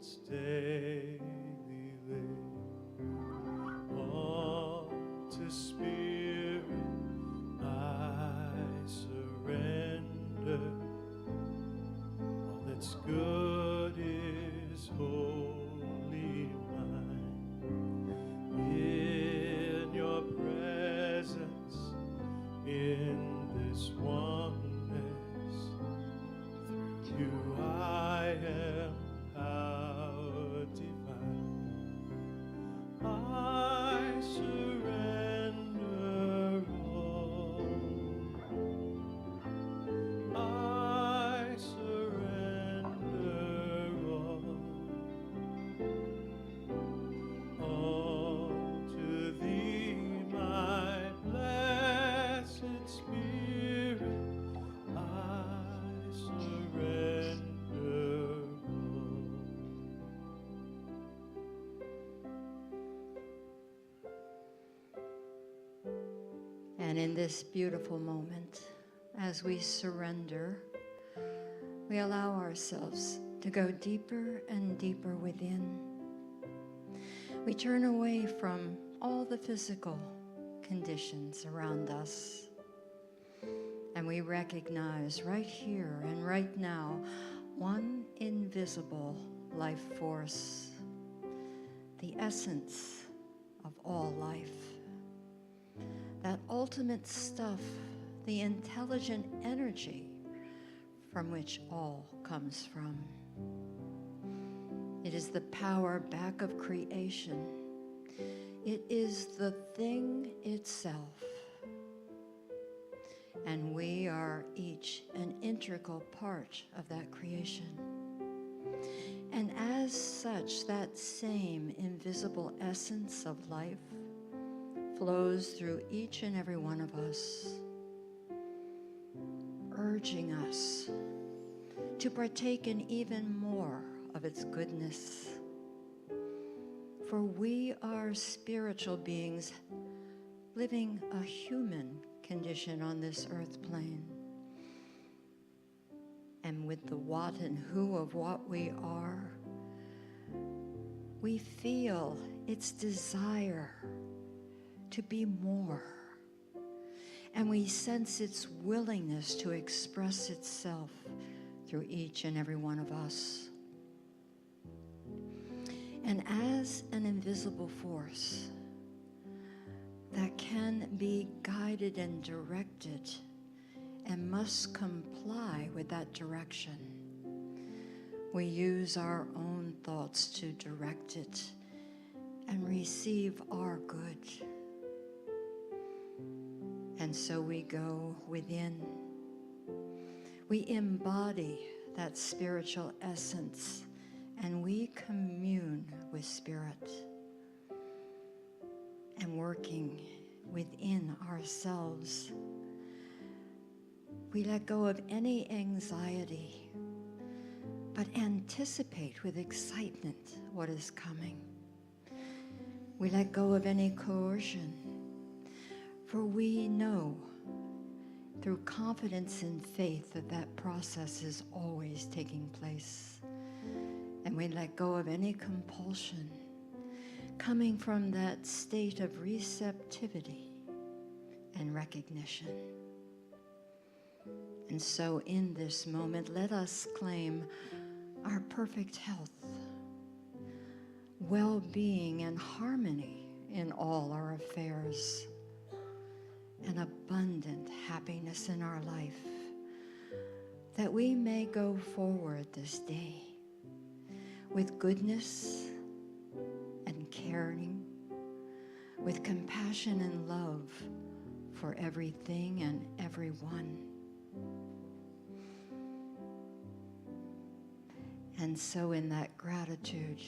presence daily live. All to Spirit I surrender. All that's good is wholly mine. In your presence, in this oneness, through you I am power divine. I surrender all. I surrender all to thee, my blessed Spirit. I surrender all. And in this beautiful moment, as we surrender, we allow ourselves to go deeper and deeper within. We turn away from all the physical conditions around us, and we recognize right here and right now one invisible life force, the essence of all life. That ultimate stuff, the intelligent energy from which all comes from. It is the power back of creation. It is the thing itself. And we are each an integral part of that creation. And as such, that same invisible essence of life flows through each and every one of us, urging us to partake in even more of its goodness. For we are spiritual beings living a human condition on this earth plane. And with the what and who of what we are, we feel its desire to be more. And we sense its willingness to express itself through each and every one of us. And as an invisible force that can be guided and directed and must comply with that direction, we use our own thoughts to direct it and receive our good. And so we go within. We embody that spiritual essence and we commune with Spirit. And working within ourselves, we let go of any anxiety, but anticipate with excitement what is coming. We let go of any coercion, for we know through confidence and faith that that process is always taking place. And we let go of any compulsion coming from that state of receptivity and recognition. And so in this moment, let us claim our perfect health, well-being, and harmony in all our affairs, and abundant happiness in our life, that we may go forward this day with goodness and caring, with compassion and love for everything and everyone. And so in that gratitude,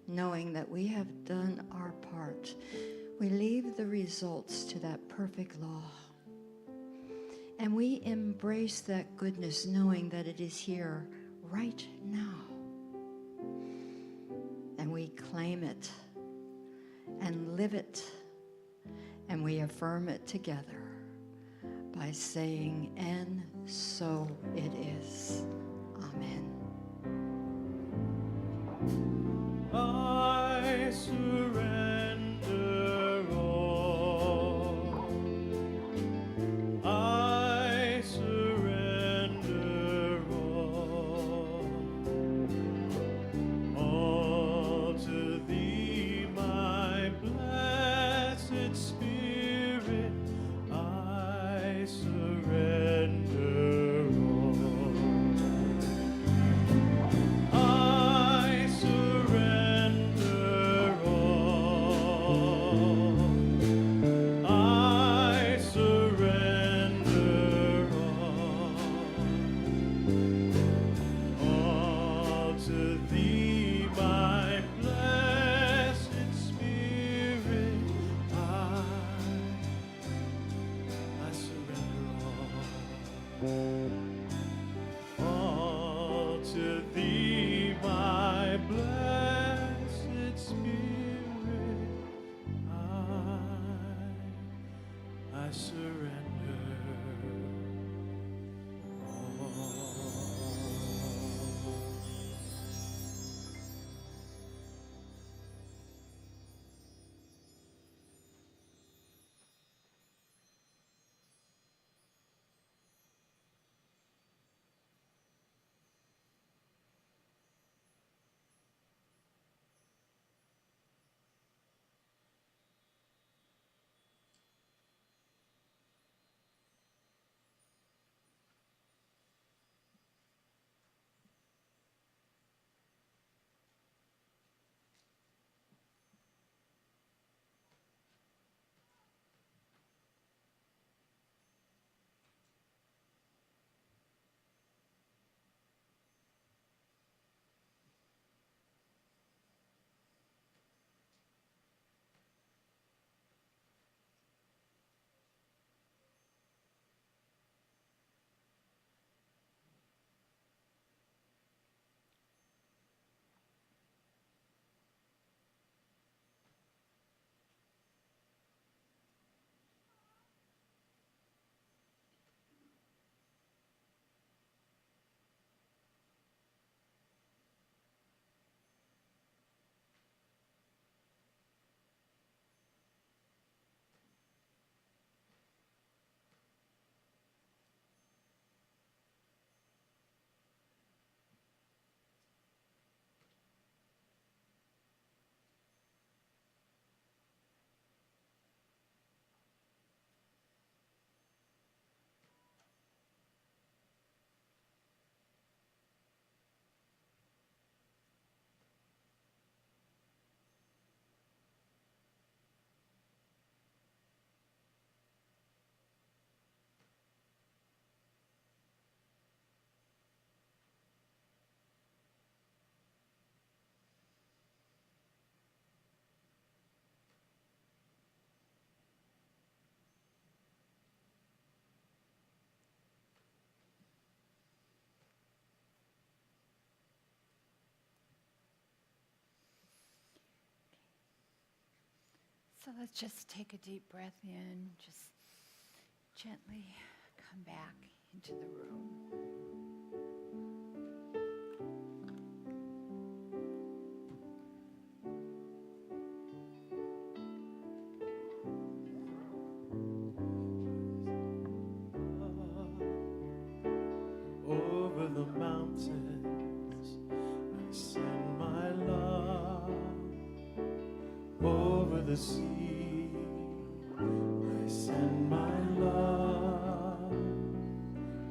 knowing that we have done our part, we leave the results to that perfect law. And we embrace that goodness, knowing that it is here right now. And we claim it and live it, and we affirm it together by saying, and so it is. Amen. to thee, my blessed Spirit, I surrender all. So let's just take a deep breath in, just gently come back into the room. Over the mountains, I send my love. Over the sea, I send my love.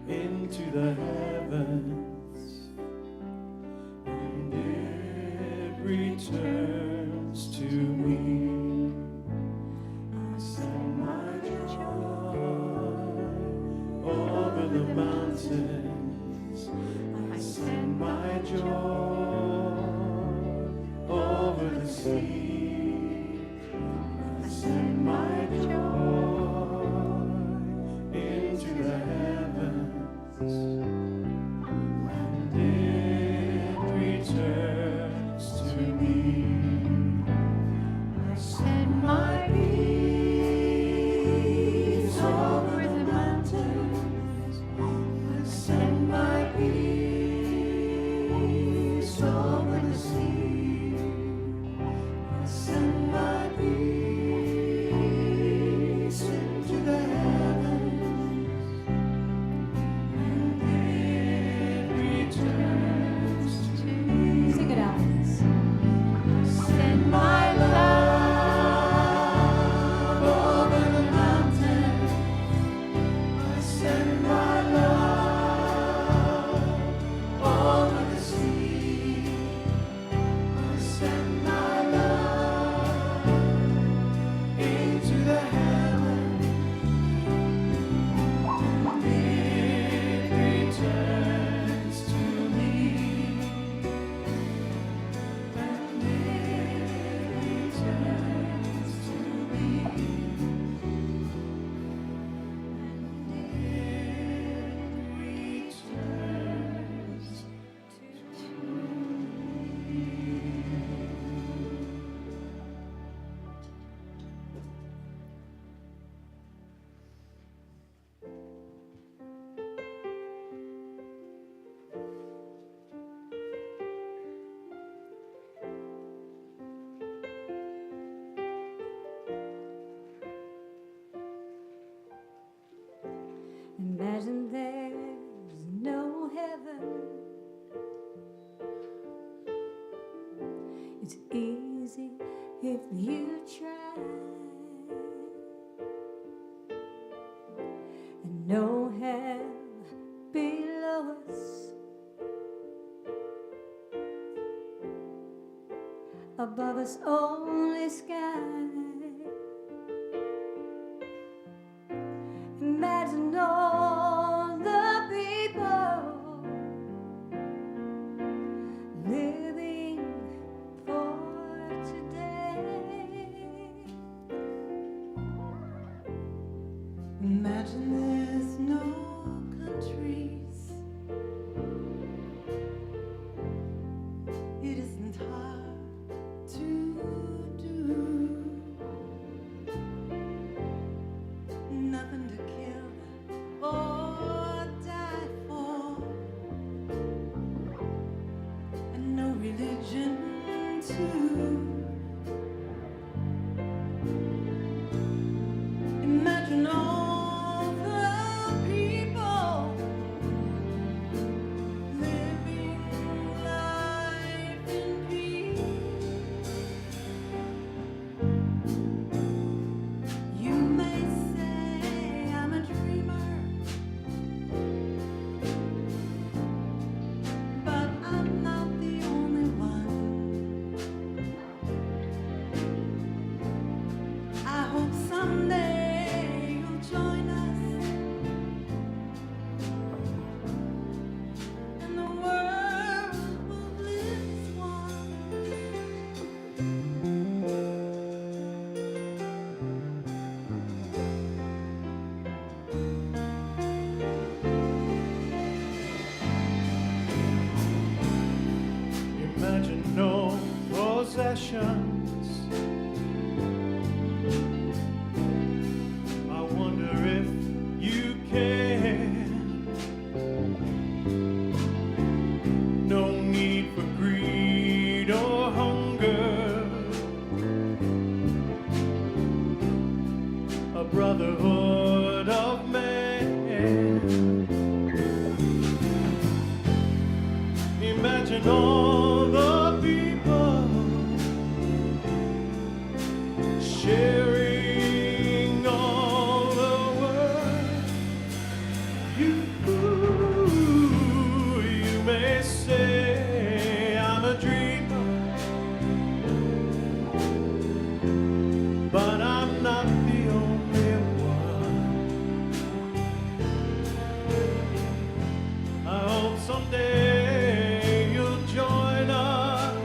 Into the heavens, and it returns to me. I send my joy over the mountains. I send my joy over the sea. I send my joy into the heavens, and it returns to me. It's easy if you try, and no hell below us, above us only sky. Imagine all the people living for today. Imagine there's no countries. It isn't hard to do. Nothing to kill or die for, and no religion too. Imagine all the people living life in peace. You may say I'm a dreamer, but I'm not the only one. I hope someday you'll join us, and the world will live as one. Imagine no possessions. I wonder if you can. No need for greed or hunger. A brotherhood of man. Imagine all the people sharing all the world. You may say I'm a dreamer, but I'm not the only one. I hope someday you'll join us,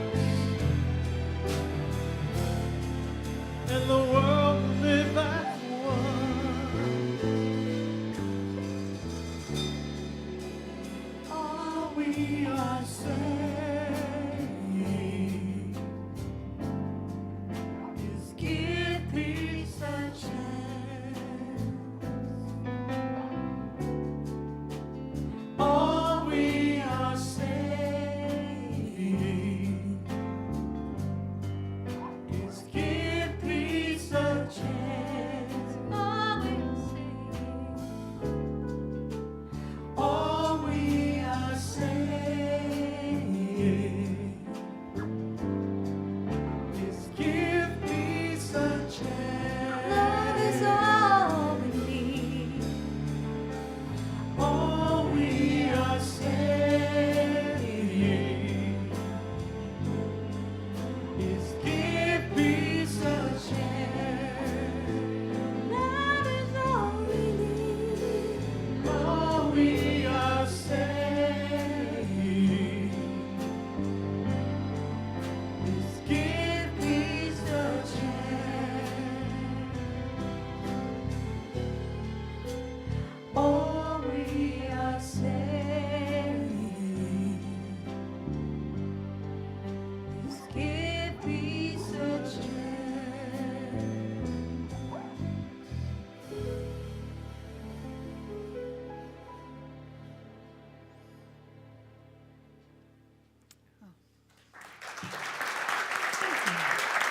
and the world will live as one. All we are saying is give peace a chance. All we are saying is give peace a chance. All we are saying is give peace a chance. Love is all we need. All we are saying is give peace a chance. Love is all we need. All we are saying is give peace a chance. All we are saying is give peace a chance.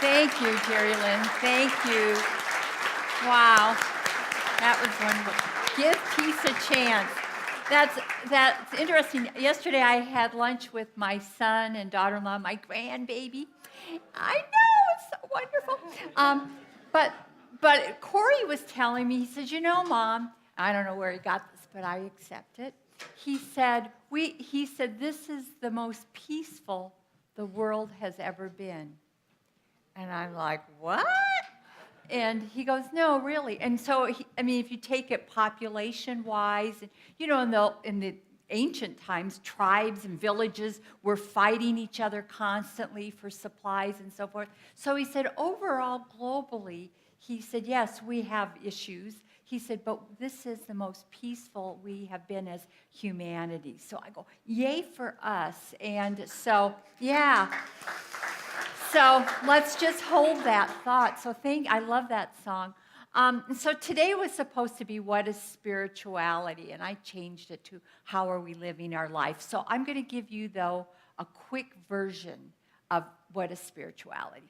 Thank you, Jerry Lynn. Thank you. Wow. That was wonderful. Give peace a chance. That's interesting. Yesterday I had lunch with my son and daughter-in-law, my grandbaby. I know, it's so wonderful. But Corey was telling me, he says, you know, Mom, I don't know where he got this, but I accept it. He said, this is the most peaceful the world has ever been. And I'm like, what? And he goes, no, really. And so, if you take it population-wise, in the ancient times, tribes and villages were fighting each other constantly for supplies and so forth. So he said, overall, globally, he said, yes, we have issues. He said, but this is the most peaceful we have been as humanity. So I go, yay for us. And so, yeah. So let's just hold that thought. So I love that song. So today was supposed to be what is spirituality, and I changed it to how are we living our life. So I'm going to give you, though, a quick version of what is spirituality.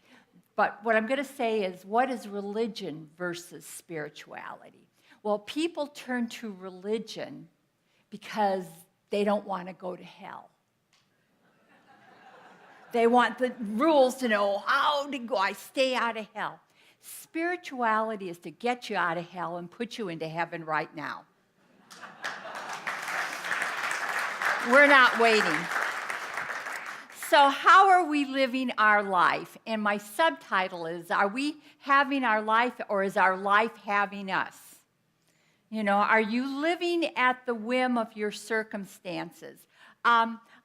But what I'm going to say is, what is religion versus spirituality? Well, people turn to religion because they don't want to go to hell. They want the rules to know how do I stay out of hell. Spirituality is to get you out of hell and put you into heaven right now. We're not waiting. So how are we living our life? And my subtitle is, are we having our life or is our life having us? Are you living at the whim of your circumstances?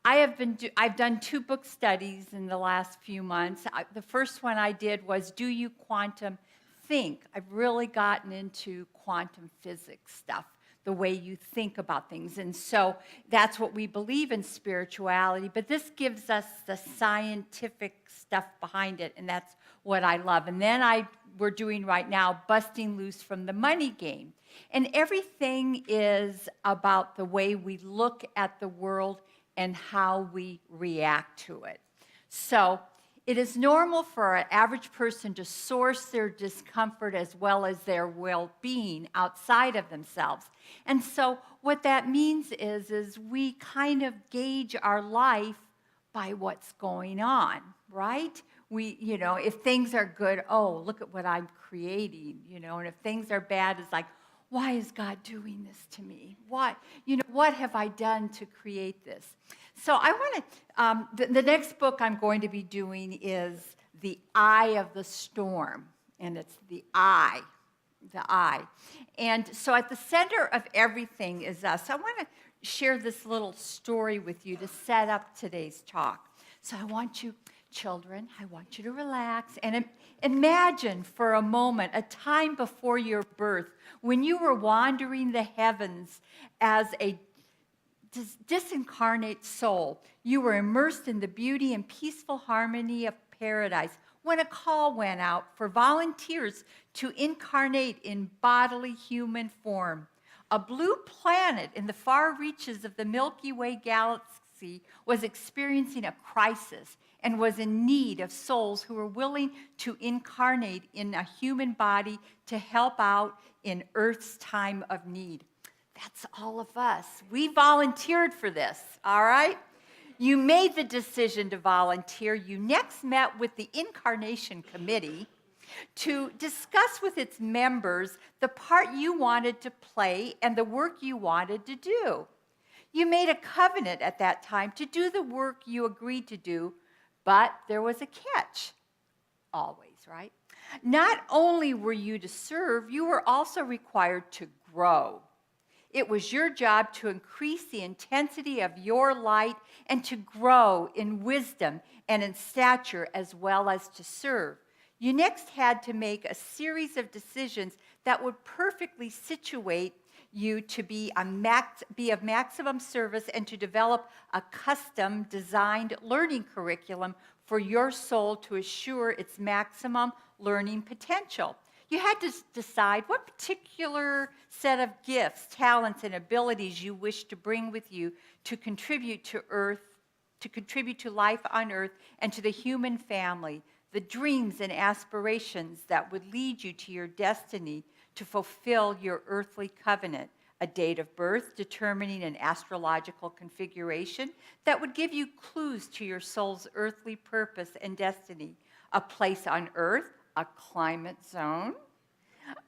I've done 2 book studies in the last few months. The first one I did was, Do You Quantum Think? I've really gotten into quantum physics stuff, the way you think about things. And so that's what we believe in spirituality, but this gives us the scientific stuff behind it, and that's what I love. And then we're doing right now, Busting Loose from the Money Game. And everything is about the way we look at the world and how we react to it. So it is normal for an average person to source their discomfort as well as their well-being outside of themselves. And so what that means is we kind of gauge our life by what's going on, right? If things are good, oh, look at what I'm creating, and if things are bad, it's like, why is God doing this to me? What have I done to create this? So I want to, the next book I'm going to be doing is The Eye of the Storm, and it's the eye. And so at the center of everything is us. I want to share this little story with you to set up today's talk. So I want you, children, I want you to relax and imagine for a moment a time before your birth when you were wandering the heavens as a disincarnate soul. You were immersed in the beauty and peaceful harmony of paradise when a call went out for volunteers to incarnate in bodily human form. A blue planet in the far reaches of the Milky Way galaxy was experiencing a crisis and was in need of souls who were willing to incarnate in a human body to help out in Earth's time of need. That's all of us. We volunteered for this, all right? You made the decision to volunteer. You next met with the Incarnation Committee to discuss with its members the part you wanted to play and the work you wanted to do. You made a covenant at that time to do the work you agreed to do, but there was a catch, always, right? Not only were you to serve, you were also required to grow. It was your job to increase the intensity of your light and to grow in wisdom and in stature as well as to serve. You next had to make a series of decisions that would perfectly situate you to be of maximum service and to develop a custom-designed learning curriculum for your soul to assure its maximum learning potential. You had to decide what particular set of gifts, talents, and abilities you wish to bring with you to contribute to Earth, to contribute to life on Earth and to the human family, the dreams and aspirations that would lead you to your destiny to fulfill your earthly covenant a date of birth determining an astrological configuration that would give you clues to your soul's earthly purpose and destiny, a place on earth, a climate zone,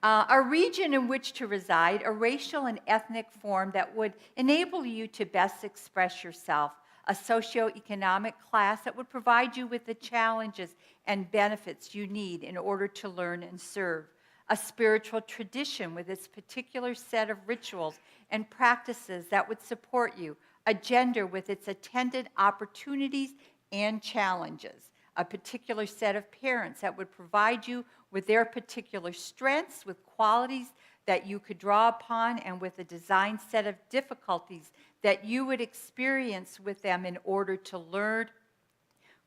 a region in which to reside, a racial and ethnic form that would enable you to best express yourself, a socioeconomic class that would provide you with the challenges and benefits you need in order to learn and serve, a spiritual tradition with its particular set of rituals and practices that would support you, a gender with its attendant opportunities and challenges, a particular set of parents that would provide you with their particular strengths, with qualities that you could draw upon, and with a designed set of difficulties that you would experience with them in order to learn,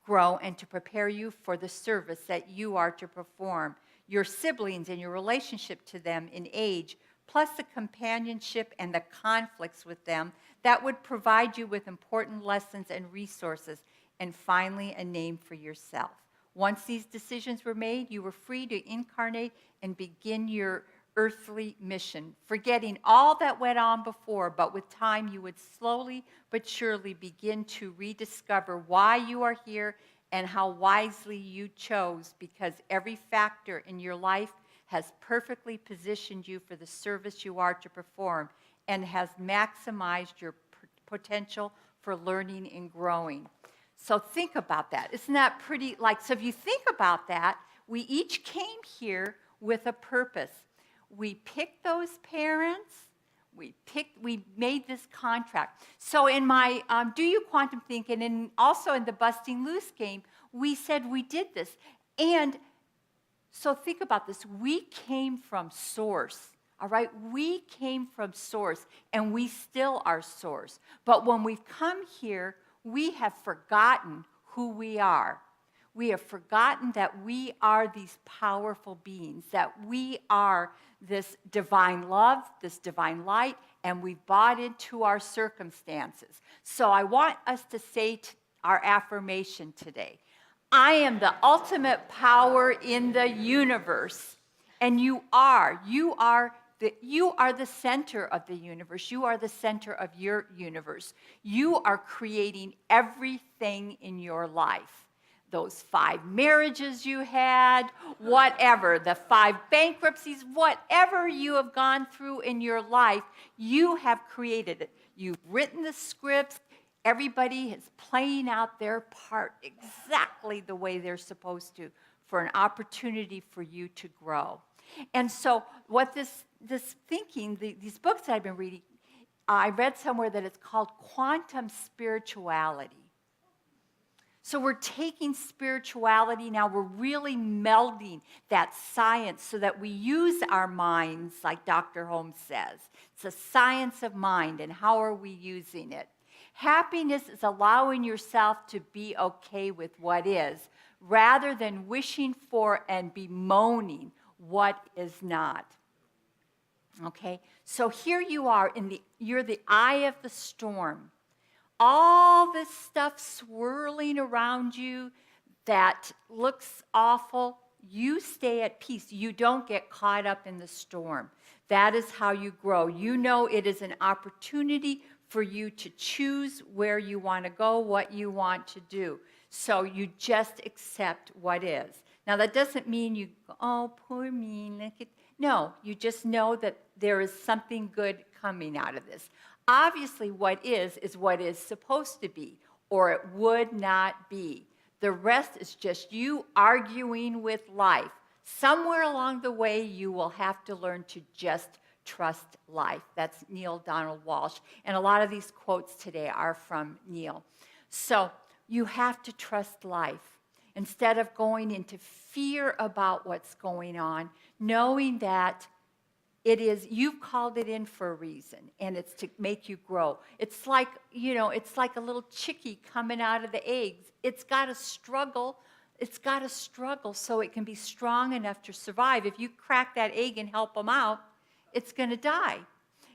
grow, and to prepare you for the service that you are to perform, your siblings and your relationship to them in age, plus the companionship and the conflicts with them that would provide you with important lessons and resources, and finally, a name for yourself. Once these decisions were made, you were free to incarnate and begin your earthly mission, forgetting all that went on before, but with time you would slowly but surely begin to rediscover why you are here and how wisely you chose, because every factor in your life has perfectly positioned you for the service you are to perform and has maximized your potential for learning and growing. So think about that. Isn't that pretty? So if you think about that, we each came here with a purpose. We picked those parents. We made this contract. So in my Do You Quantum Think, and also in the Busting Loose game, we said we did this. And so think about this. We came from source. All right, we came from source, and we still are source. But when we've come here, we have forgotten who we are. We have forgotten that we are these powerful beings, that we are this divine love, this divine light, and we've bought into our circumstances. So I want us to say our affirmation today. I am the ultimate power in the universe, and you are the center of the universe. You are the center of your universe. You are creating everything in your life. Those 5 marriages you had, whatever, the 5 bankruptcies, whatever you have gone through in your life, you have created it. You've written the scripts. Everybody is playing out their part exactly the way they're supposed to for an opportunity for you to grow. And so what this thinking, these books that I've been reading, I read somewhere that it's called quantum spirituality. So we're taking spirituality now, we're really melding that science so that we use our minds, like Dr. Holmes says. It's a science of mind, and how are we using it? Happiness is allowing yourself to be okay with what is, rather than wishing for and bemoaning what is not. Okay, so here you are, you're the eye of the storm. All this stuff swirling around you that looks awful, you stay at peace. You don't get caught up in the storm. That is how you grow. You know it is an opportunity for you to choose where you want to go, what you want to do. So you just accept what is. Now, that doesn't mean you go, oh, poor me. No, you just know that there is something good coming out of this. Obviously, what is what is supposed to be, or it would not be. The rest is just you arguing with life. Somewhere along the way, you will have to learn to just trust life. That's Neil Donald Walsh. And a lot of these quotes today are from Neil. So you have to trust life. Instead of going into fear about what's going on, knowing that it is, you've called it in for a reason, and it's to make you grow. It's like, it's like a little chickie coming out of the eggs. It's got to struggle. It's got to struggle so it can be strong enough to survive. If you crack that egg and help them out, it's going to die.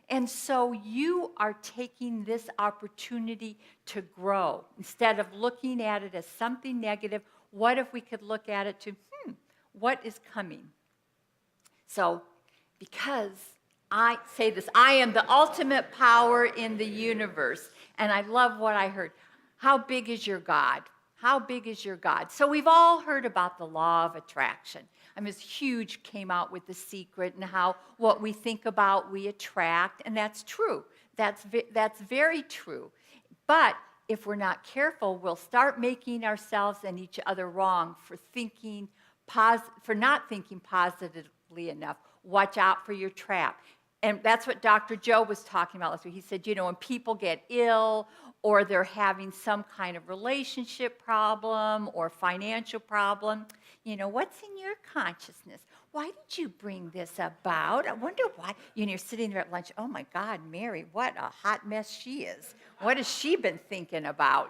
And so you are taking this opportunity to grow. Instead of looking at it as something negative, what if we could look at it to, what is coming? So, because I say this, I am the ultimate power in the universe. And I love what I heard. How big is your God? How big is your God? So we've all heard about the law of attraction. I mean, it's huge, came out with The Secret and how what we think about, we attract, and that's true. That's very true. But if we're not careful, we'll start making ourselves and each other wrong for not thinking positively enough. Watch out for your trap. And that's what Dr. Joe was talking about last week. He said, when people get ill or they're having some kind of relationship problem or financial problem, what's in your consciousness? Why did you bring this about? I wonder why. You're sitting there at lunch, oh my God, Mary, what a hot mess she is. What has she been thinking about?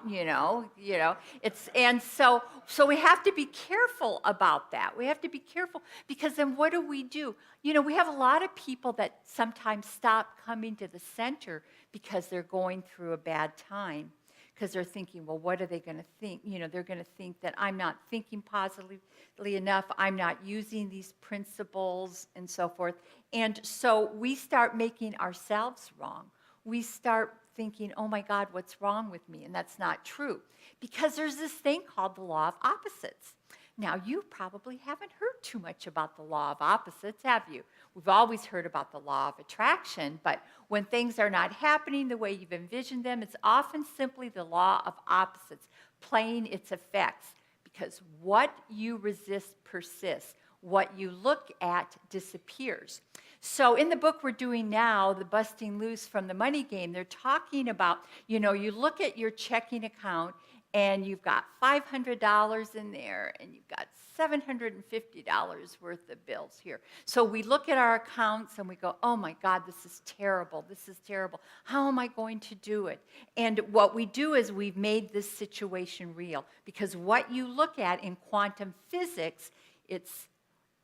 So we have to be careful about that. We have to be careful because then what do? We have a lot of people that sometimes stop coming to the center because they're going through a bad time. Because they're thinking, well, what are they going to think? They're going to think that I'm not thinking positively enough. I'm not using these principles and so forth. And so we start making ourselves wrong. We start thinking, oh my God, what's wrong with me? And that's not true. Because there's this thing called the law of opposites. Now, you probably haven't heard too much about the law of opposites, have you? We've always heard about the law of attraction, but when things are not happening the way you've envisioned them, it's often simply the law of opposites playing its effects, because what you resist persists. What you look at disappears. So in the book we're doing now, The Busting Loose from the Money Game, they're talking about, you look at your checking account and you've got $500 in there, and you've got $750 worth of bills here. So we look at our accounts and we go, oh my God, this is terrible. This is terrible. How am I going to do it? And what we do is we've made this situation real, because what you look at in quantum physics,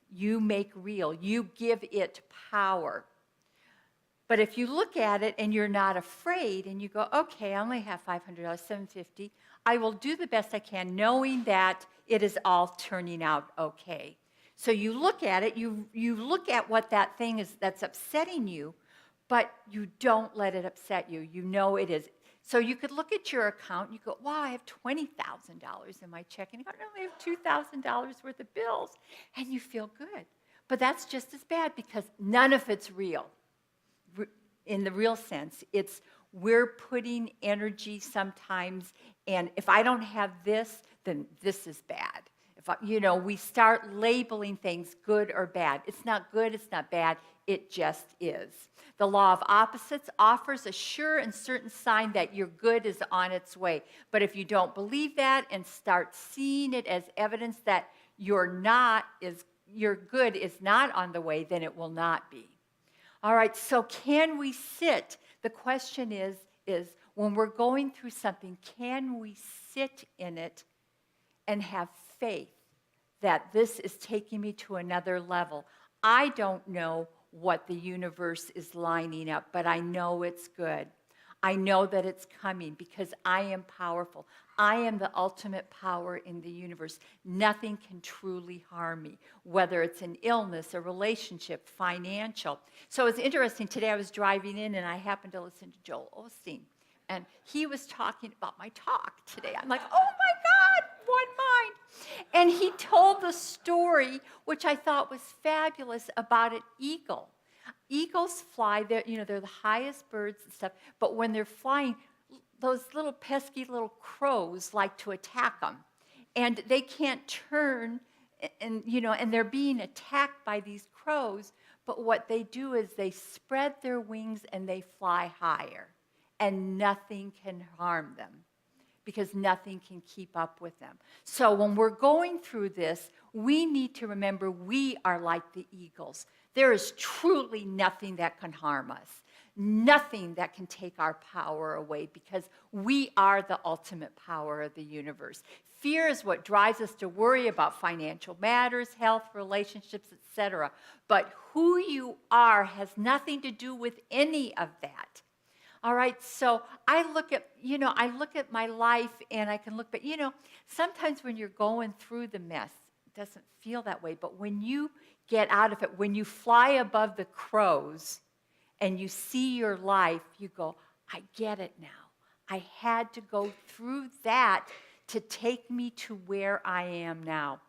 you make real. You give it power. But if you look at it and you're not afraid and you go, okay, I only have $500, $750, I will do the best I can, knowing that it is all turning out okay. So you look at it, you look at what that thing is that's upsetting you, but you don't let it upset you. You know it is. So you could look at your account and you go, wow, I have $20,000 in my checking account. I only have $2,000 worth of bills. And you feel good. But that's just as bad, because none of it's real. In the real sense, we're putting energy sometimes, and if I don't have this, then this is bad. We start labeling things good or bad. It's not good, it's not bad, it just is. The law of opposites offers a sure and certain sign that your good is on its way. But if you don't believe that and start seeing it as evidence that your good is not on the way, then it will not be. All right, so can we sit? The question is when we're going through something, can we sit in it and have faith that this is taking me to another level? I don't know what the universe is lining up, but I know it's good. I know that it's coming because I am powerful. I am the ultimate power in the universe. Nothing can truly harm me, whether it's an illness, a relationship, financial. So it's interesting. Today I was driving in and I happened to listen to Joel Osteen. And he was talking about my talk today. I'm like, oh my God, one mind. And he told the story, which I thought was fabulous, about an eagle. Eagles fly, they're the highest birds and stuff, but when they're flying, those little pesky little crows like to attack them. And they can't turn, and they're being attacked by these crows, but what they do is they spread their wings and they fly higher, and nothing can harm them, because nothing can keep up with them. So when we're going through this, we need to remember we are like the eagles. There is truly nothing that can harm us, nothing that can take our power away, because we are the ultimate power of the universe. Fear is what drives us to worry about financial matters, health, relationships, etc. But who you are has nothing to do with any of that. All right, so I look at my life and I can look, but sometimes when you're going through the mess, it doesn't feel that way. But when you get out of it, when you fly above the crows, and you see your life, you go, I get it now. I had to go through that to take me to where I am now.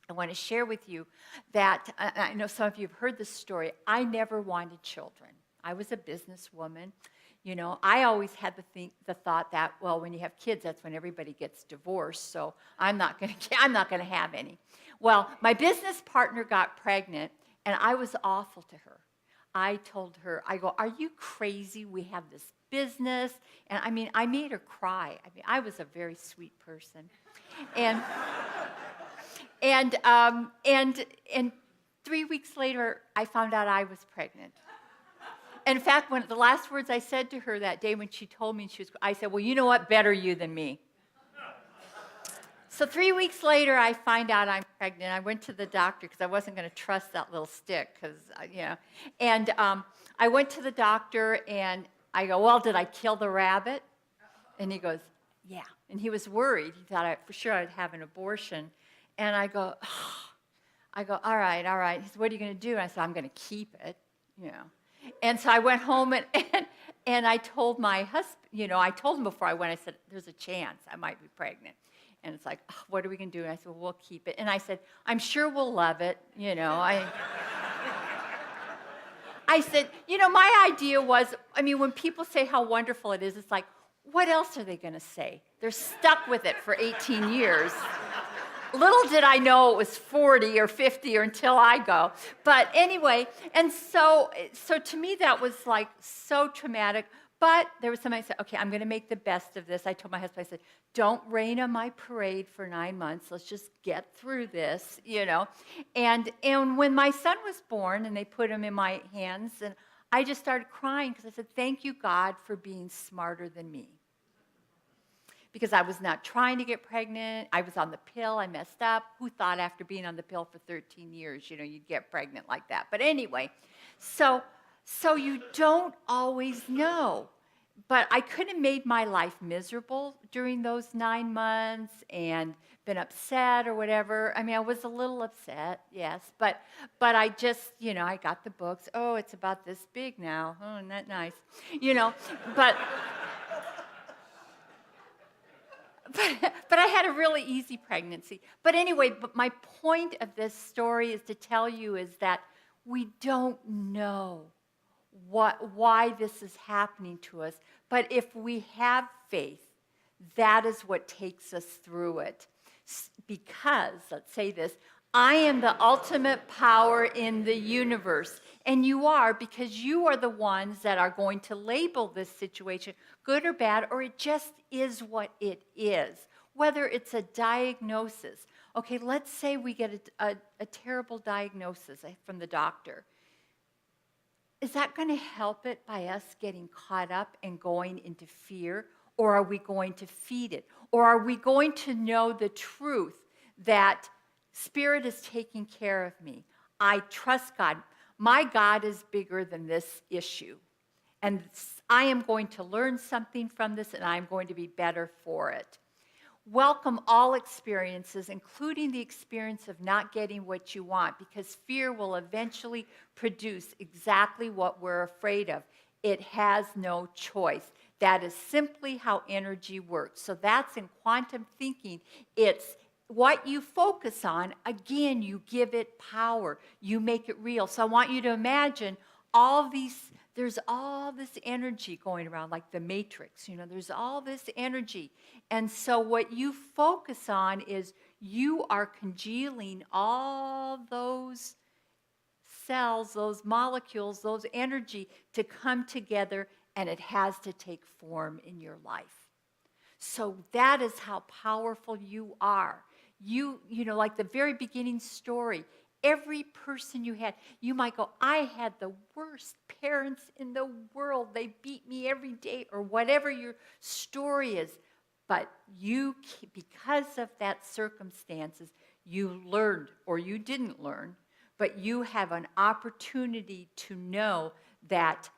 I want to share with you that, I know some of you have heard this story, I never wanted children. I was a businesswoman. You know, I always had the thought that, well, when you have kids, that's when everybody gets divorced, so I'm not going to have any. Well, my business partner got pregnant, and I was awful to her. I told her, I go, are you crazy? We have this business. And I mean, I made her cry. I mean, I was a very sweet person. And and 3 weeks later, I found out I was pregnant. In fact, one of the last words I said to her that day when she told me I said, well, you know what? Better you than me. So 3 weeks later, I find out I'm pregnant. I went to the doctor because I wasn't going to trust that little stick, And I went to the doctor, and I go, well, did I kill the rabbit? And he goes, yeah. And he was worried. He thought for sure I'd have an abortion. And I go, all right. He said, what are you going to do? And I said, I'm going to keep it, And so I went home, and I told my husband, I told him before I went, I said, there's a chance I might be pregnant. And it's like, what are we going to do? And I said, well, we'll keep it. And I said, I'm sure we'll love it, I said, my idea was, when people say how wonderful it is, it's like, what else are they going to say? They're stuck with it for 18 years. Little did I know it was 40 or 50 or until I go. But anyway, and so to me that was like so traumatic. But there was somebody who said, okay, I'm going to make the best of this. I told my husband, I said, don't rain on my parade for 9 months. Let's just get through this, And when my son was born and they put him in my hands, and I just started crying because I said, thank you, God, for being smarter than me. Because I was not trying to get pregnant. I was on the pill. I messed up. Who thought after being on the pill for 13 years, you'd get pregnant like that? But anyway, so you don't always know. But I could have made my life miserable during those 9 months and been upset or whatever. I was a little upset, yes. But I just, I got the books. Oh, it's about this big now. Oh, isn't that nice? But I had a really easy pregnancy. But anyway, my point of this story is to tell you is that we don't know why this is happening to us. But if we have faith, that is what takes us through it. Because, let's say this, I am the ultimate power in the universe. And you are, because you are the ones that are going to label this situation good or bad, or it just is what it is. Whether it's a diagnosis. Okay, let's say we get a terrible diagnosis from the doctor. Is that going to help it by us getting caught up and going into fear? Or are we going to feed it? Or are we going to know the truth that Spirit is taking care of me? I trust God. My God is bigger than this issue. And I am going to learn something from this, and I'm going to be better for it. Welcome all experiences, including the experience of not getting what you want, because fear will eventually produce exactly what we're afraid of. It has no choice. That is simply how energy works. So that's in quantum thinking. It's what you focus on, again, you give it power. You make it real. So I want you to imagine there's all this energy going around, like the Matrix, there's all this energy. And so what you focus on is you are congealing all those cells, those molecules, those energy to come together, and it has to take form in your life. So that is how powerful you are. You like the very beginning story, every person you might go, I had the worst parents in the world. They beat me every day, or whatever your story is. But because of that circumstances, you learned, or you didn't learn, but you have an opportunity to know that,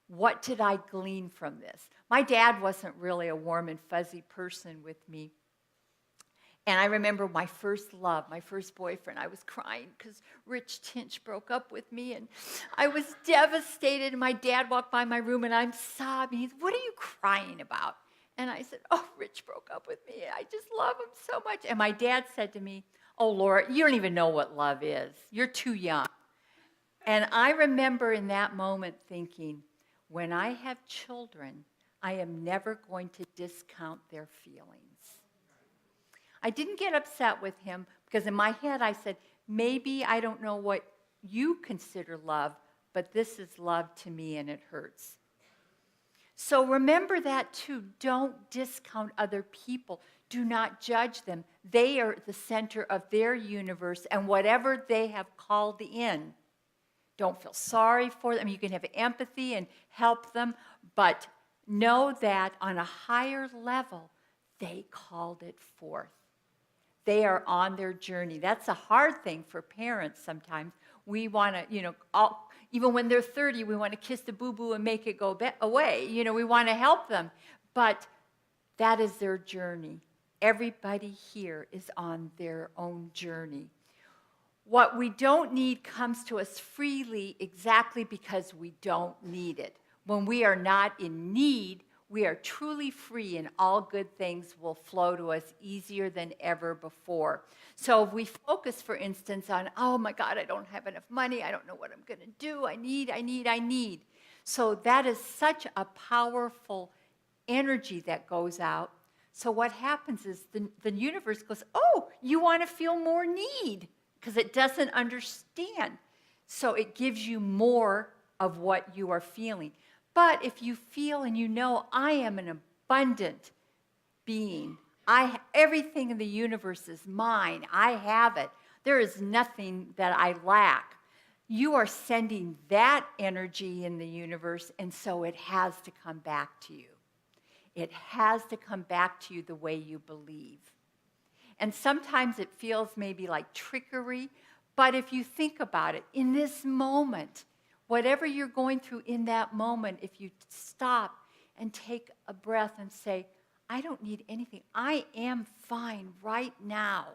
what did I glean from this? My dad wasn't really a warm and fuzzy person with me. And I remember my first love, my first boyfriend, I was crying because Rich Tinch broke up with me, and I was devastated. And my dad walked by my room, and I'm sobbing. He's, "What are you crying about?" And I said, "Oh, Rich broke up with me. I just love him so much." And my dad said to me, "Oh, Laura, you don't even know what love is. You're too young." And I remember in that moment thinking, when I have children, I am never going to discount their feelings. I didn't get upset with him because in my head I said, maybe I don't know what you consider love, but this is love to me and it hurts. So remember that too. Don't discount other people. Do not judge them. They are the center of their universe and whatever they have called in. Don't feel sorry for them. You can have empathy and help them, but know that on a higher level, they called it forth. They are on their journey. That's a hard thing for parents sometimes. We want to, even when they're 30, we want to kiss the boo-boo and make it go away. We want to help them. But that is their journey. Everybody here is on their own journey. What we don't need comes to us freely exactly because we don't need it. When we are not in need, we are truly free and all good things will flow to us easier than ever before. So if we focus, for instance, on, oh my God, I don't have enough money, I don't know what I'm going to do, I need. So that is such a powerful energy that goes out. So what happens is the universe goes, oh, you want to feel more need, because it doesn't understand. So it gives you more of what you are feeling. But if you feel and you know, I am an abundant being, everything in the universe is mine, I have it, there is nothing that I lack, you are sending that energy in the universe, and so it has to come back to you. It has to come back to you the way you believe. And sometimes it feels maybe like trickery, but if you think about it, in this moment, whatever you're going through in that moment, if you stop and take a breath and say, I don't need anything. I am fine right now.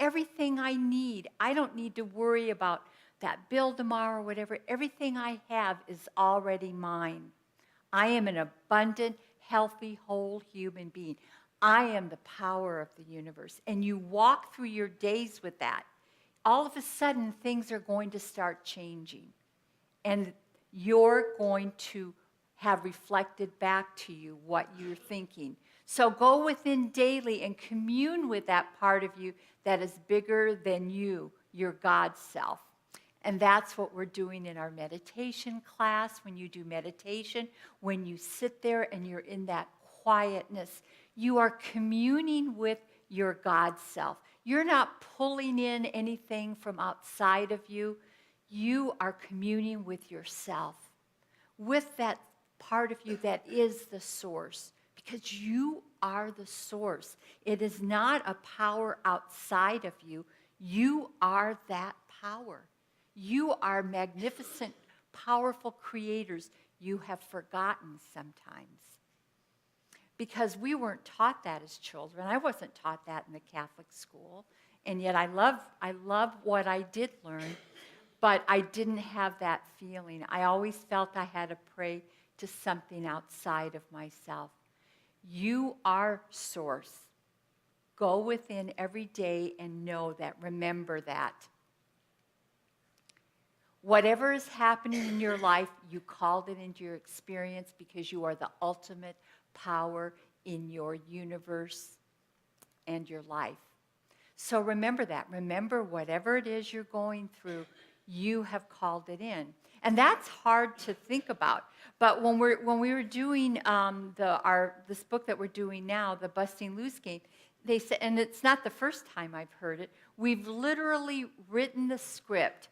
Everything I need, I don't need to worry about that bill tomorrow or whatever. Everything I have is already mine. I am an abundant, healthy, whole human being. I am the power of the universe. And you walk through your days with that. All of a sudden, things are going to start changing. And you're going to have reflected back to you what you're thinking. So go within daily and commune with that part of you that is bigger than you, your God self. And that's what we're doing in our meditation class. When you do meditation, when you sit there and you're in that quietness, you are communing with your God self. You're not pulling in anything from outside of you. You are communing with yourself, with that part of you that is the source, because you are the source. It is not a power outside of you. You are that power. You are magnificent, powerful creators. You have forgotten sometimes, because we weren't taught that as children. I wasn't taught that in the Catholic school, and yet I love what I did learn. But I didn't have that feeling. I always felt I had to pray to something outside of myself. You are source. Go within every day and know that. Remember that. Whatever is happening in your life, you called it into your experience because you are the ultimate power in your universe and your life. So remember that. Remember whatever it is you're going through, you have called it in. And that's hard to think about. But when we were doing this book that we're doing now, the Busting Loose game, they said, and it's not the first time I've heard it, we've literally written the script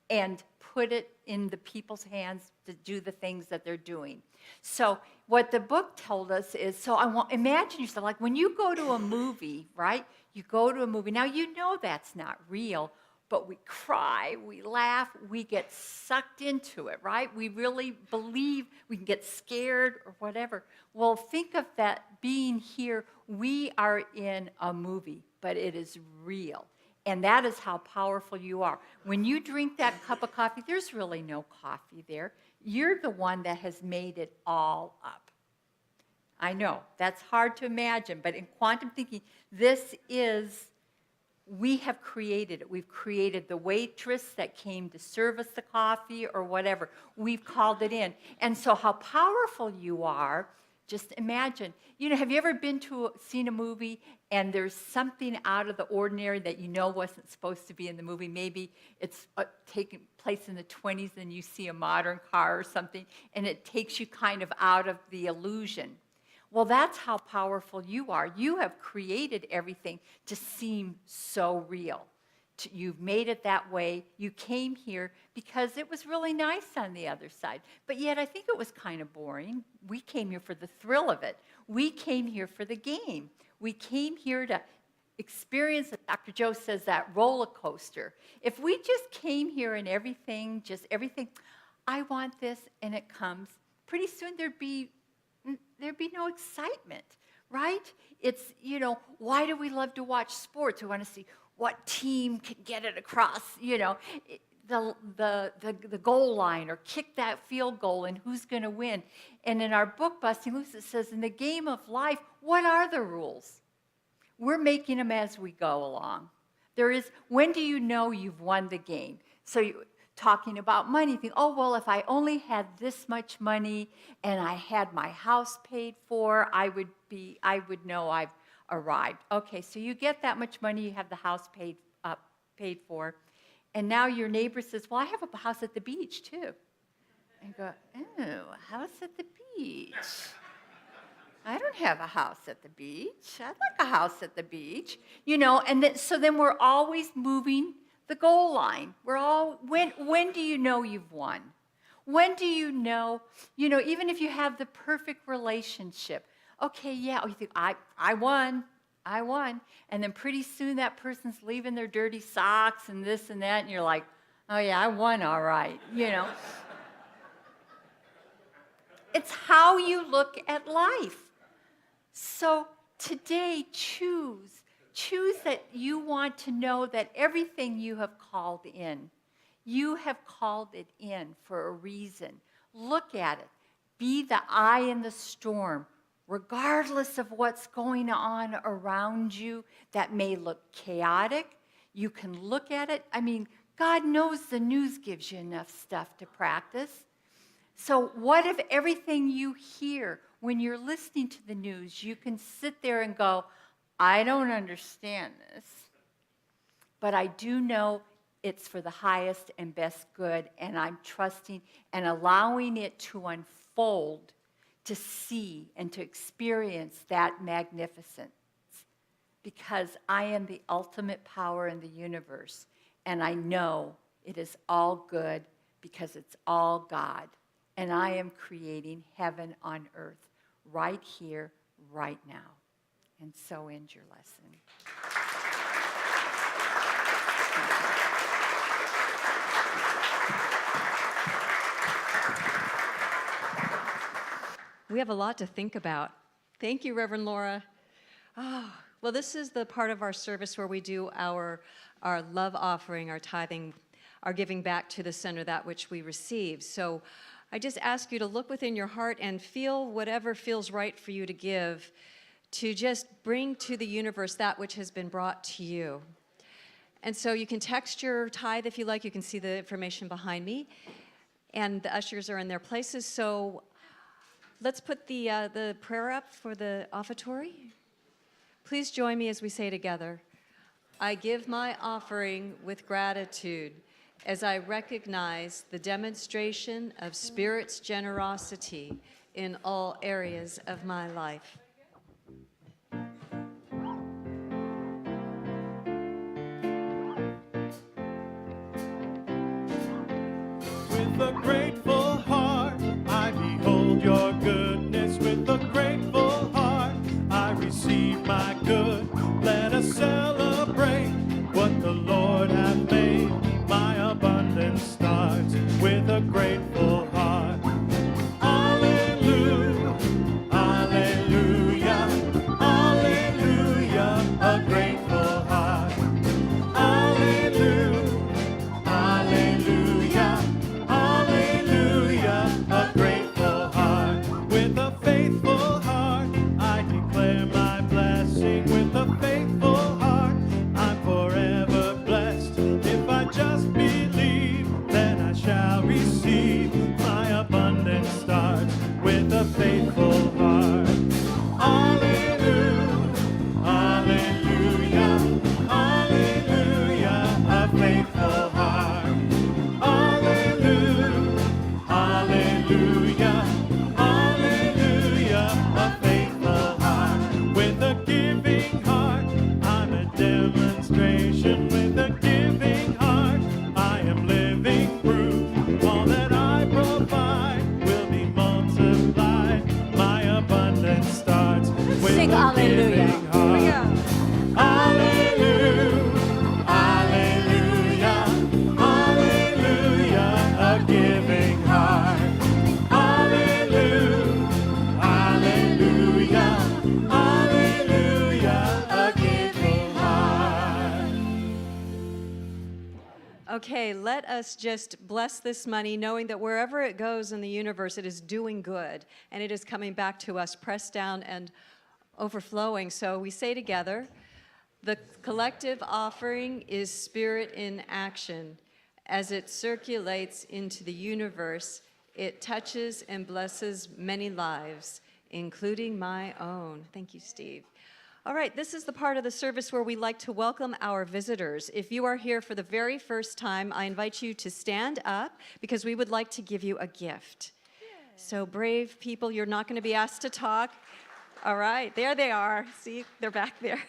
and put it in the people's hands to do the things that they're doing. So what the book told us is, imagine yourself, like when you go to a movie, right? You go to a movie. Now you know that's not real, but we cry, we laugh, we get sucked into it, right? We really believe, we can get scared or whatever. Well, think of that being here. We are in a movie, but it is real. And that is how powerful you are. When you drink that cup of coffee, there's really no coffee there. You're the one that has made it all up. I know, that's hard to imagine, but in quantum thinking, we have created it. We've created the waitress that came to serve us the coffee or whatever. We've called it in. And so how powerful you are, just imagine. Have you ever seen a movie and there's something out of the ordinary that you know wasn't supposed to be in the movie? Maybe it's taking place in the 20s and you see a modern car or something, and it takes you kind of out of the illusion. Well, that's how powerful you are. You have created everything to seem so real. You've made it that way. You came here because it was really nice on the other side. But yet I think it was kind of boring. We came here for the thrill of it. We came here for the game. We came here to experience, as Dr. Joe says, that roller coaster. If we just came here and everything, I want this, and it comes, pretty soon there'd be no excitement, right? It's, why do we love to watch sports? We want to see what team can get it across, the goal line or kick that field goal and who's going to win. And in our book, Busting Loose, it says, in the game of life, what are the rules? We're making them as we go along. When do you know you've won the game? So talking about money, think, oh, well, if I only had this much money and I had my house paid for, I would know I've arrived. Okay, so you get that much money, you have the house paid for, and now your neighbor says, well, I have a house at the beach too. And go, oh, a house at the beach. I don't have a house at the beach. I'd like a house at the beach. So then we're always moving the goal line. When do you know you've won? When do you know, even if you have the perfect relationship, okay, yeah, you think, I won. And then pretty soon that person's leaving their dirty socks and this and that, and you're like, oh yeah, I won all right, It's how you look at life. So today, choose that you want to know that everything you have called in, you have called it in for a reason. Look at it. Be the eye in the storm, regardless of what's going on around you that may look chaotic. You can look at it. God knows the news gives you enough stuff to practice. So what if everything you hear when you're listening to the news, you can sit there and go, I don't understand this, but I do know it's for the highest and best good, and I'm trusting and allowing it to unfold, to see and to experience that magnificence, because I am the ultimate power in the universe, and I know it is all good because it's all God, and I am creating heaven on earth right here, right now. And so ends your lesson. We have a lot to think about. Thank you, Reverend Laura. Well, this is the part of our service where we do our love offering, our tithing, our giving back to the center, that which we receive. So I just ask you to look within your heart and feel whatever feels right for you to give, to just bring to the universe that which has been brought to you. And so you can text your tithe if you like. You can see the information behind me. And the ushers are in their places. So let's put the prayer up for the offertory. Please join me as we say together, I give my offering with gratitude as I recognize the demonstration of Spirit's generosity in all areas of my life. With a grateful heart, I behold your goodness. With a grateful heart, I receive my good. Let us celebrate what the Lord hath made. Hallelujah, hallelujah, hallelujah, a giving heart. Hallelujah, hallelujah, hallelujah, a giving heart. Okay, let us just bless this money, knowing that wherever it goes in the universe, it is doing good, and it is coming back to us, pressed down and overflowing. So we say together, the collective offering is spirit in action. As it circulates into the universe, it touches and blesses many lives, including my own. Thank you, Steve. All right, this is the part of the service where we like to welcome our visitors. If you are here for the very first time, I invite you to stand up because we would like to give you a gift. So brave people, you're not going to be asked to talk. All right, there they are. See, they're back there.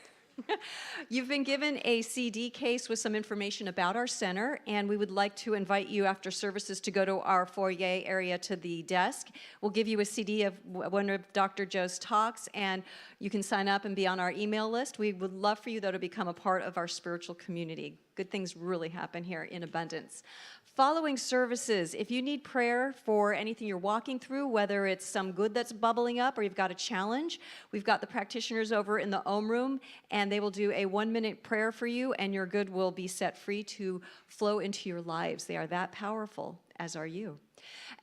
You've been given a CD case with some information about our center, and we would like to invite you after services to go to our foyer area to the desk. We'll give you a CD of one of Dr. Joe's talks, and you can sign up and be on our email list. We would love for you, though, to become a part of our spiritual community. Good things really happen here in abundance. Following services, if you need prayer for anything you're walking through, whether it's some good that's bubbling up or you've got a challenge, we've got the practitioners over in the Om Room, and they will do a 1-minute prayer for you, and your good will be set free to flow into your lives. They are that powerful, as are you.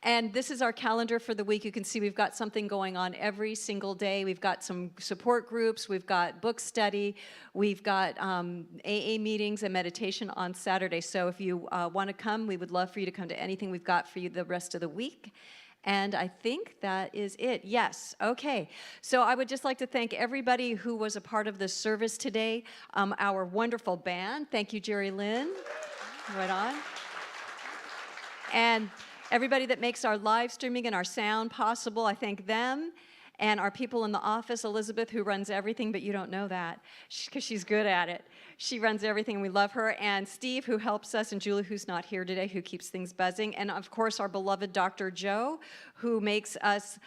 And this is our calendar for the week. You can see we've got something going on every single day. We've got some support groups. We've got book study. We've got AA meetings and meditation on Saturday. So if you want to come, we would love for you to come to anything we've got for you the rest of the week. And I think that is it. Yes. Okay. So I would just like to thank everybody who was a part of this service today. Our wonderful band. Thank you, Jerry Lynn. Right on. And everybody that makes our live streaming and our sound possible, I thank them. And our people in the office, Elizabeth, who runs everything, but you don't know that because she's good at it. She runs everything, and we love her. And Steve, who helps us, and Julie, who's not here today, who keeps things buzzing. And, of course, our beloved Dr. Joe, who makes us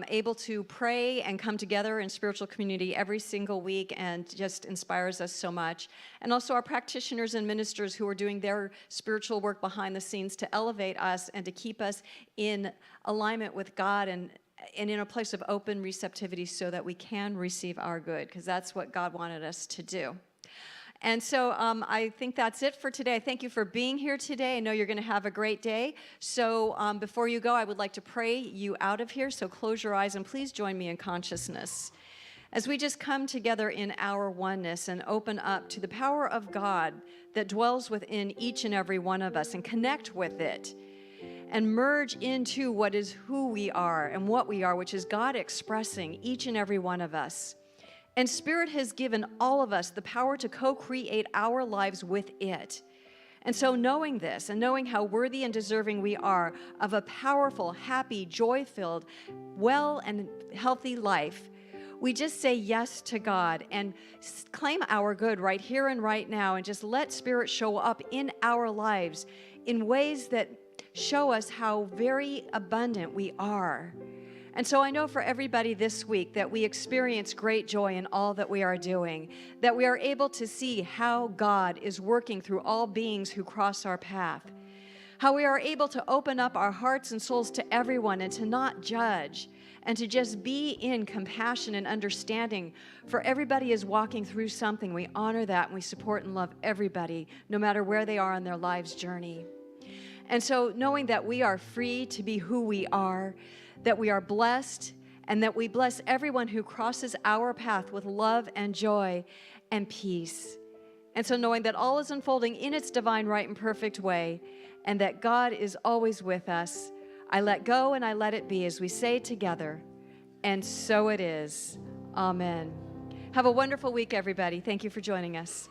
able to pray and come together in spiritual community every single week and just inspires us so much. And also our practitioners and ministers who are doing their spiritual work behind the scenes to elevate us and to keep us in alignment with God and in a place of open receptivity so that we can receive our good, because that's what God wanted us to do. And so I think that's it for today. Thank you for being here today. I know you're going to have a great day. So before you go, I would like to pray you out of here. So close your eyes and please join me in consciousness as we just come together in our oneness and open up to the power of God that dwells within each and every one of us and connect with it and merge into what is who we are and what we are, which is God expressing each and every one of us. And Spirit has given all of us the power to co-create our lives with it. And so knowing this and knowing how worthy and deserving we are of a powerful, happy, joy-filled, well and healthy life, we just say yes to God and claim our good right here and right now and just let Spirit show up in our lives in ways that show us how very abundant we are. And so I know for everybody this week that we experience great joy in all that we are doing, that we are able to see how God is working through all beings who cross our path, how we are able to open up our hearts and souls to everyone and to not judge, and to just be in compassion and understanding for everybody is walking through something. We honor that and we support and love everybody, no matter where they are on their life's journey. And so knowing that we are free to be who we are, that we are blessed, and that we bless everyone who crosses our path with love and joy and peace. And so knowing that all is unfolding in its divine, right, and perfect way, and that God is always with us, I let go and I let it be as we say together, and so it is. Amen. Have a wonderful week, everybody. Thank you for joining us.